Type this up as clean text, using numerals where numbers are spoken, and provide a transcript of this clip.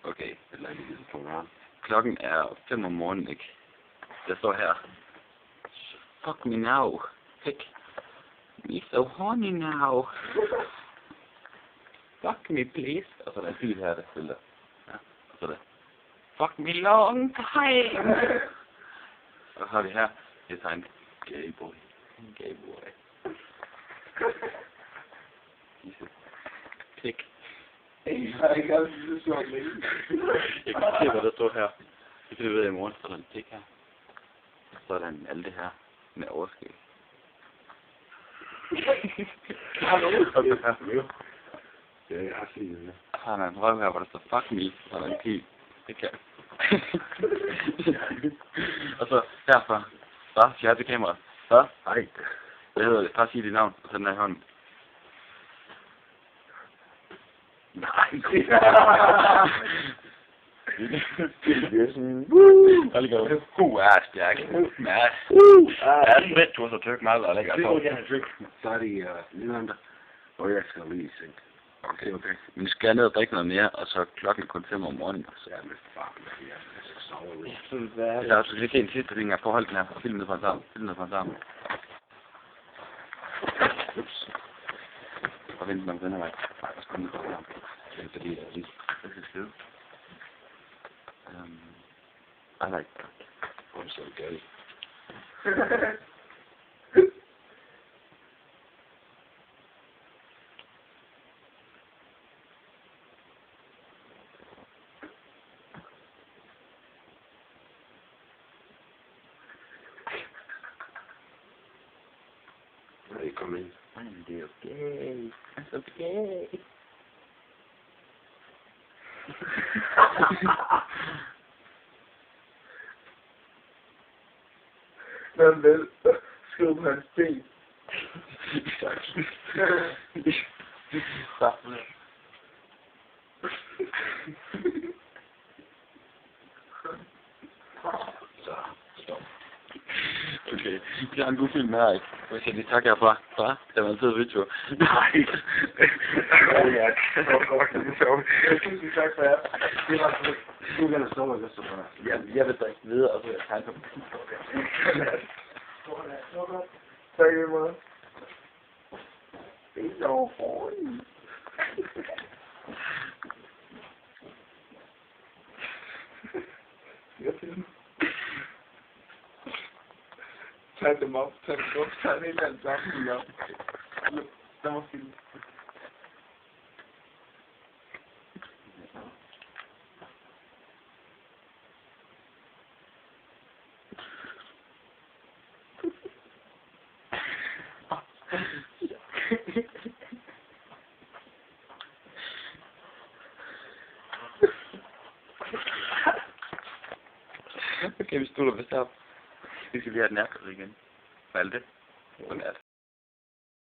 Okay, klokken er 5 om morgenen, ikke? Jeg står her. Fuck me now. Pick me so horny now. Fuck me please. Og så er der en bil her, der spiller. Ja, og så er der fuck me long time. Og så har vi her, det er en gay boy. Gay boy. Pick. Jeg kan se, hvad der står her. Det kan vi ved i morgen, så er der en pik her. Så er der en alt det her med overskæg. Ja, jeg har set det. Så er der en røv her, hvor der står fuck me, så er der en pil. Det kan. Og så herfra. Så, jeg har til kamera. Så. Hej. Hvad hedder det? Bare sig dit navn, og så den her i hånden. Nej. Stærk. Mads. Sprit, du har så tøk meget, og lækker på. Så er det Nylander, og jeg skal lige seng. Okay. Men vi skal ned og drikke noget mere, og så klokken kun 5 om morgenen. Så er det bare, jeg skal sove. Det er også lidt en sidste ting, jeg får holdt den her. Film ned fra sammen. Ups. Og vente mig den her vej. Nej, jeg skal ned fra sammen. Det er fordi, jeg er lige skide. I like that. I'm so gay. Hey, come in. I'm so gay. I'm so gay. Hvem vil skrive på hans ben? Så. Okay, vi har en god film her, ikke? Hvis jeg lige takker herfra. Så, det var en fed video. Nej. Tusind tak for jer. Du kan stå og læse for dig. Jeg vil drikke videre, og så vil jeg tegne på den. Tak i måde. Det er så hårdt. Tag dem op, tag en eller anden sammen, ja. Der må filme. Okay, vi stoler vist op. Vi skal lige have et nærkød igen. Malte. Godnat.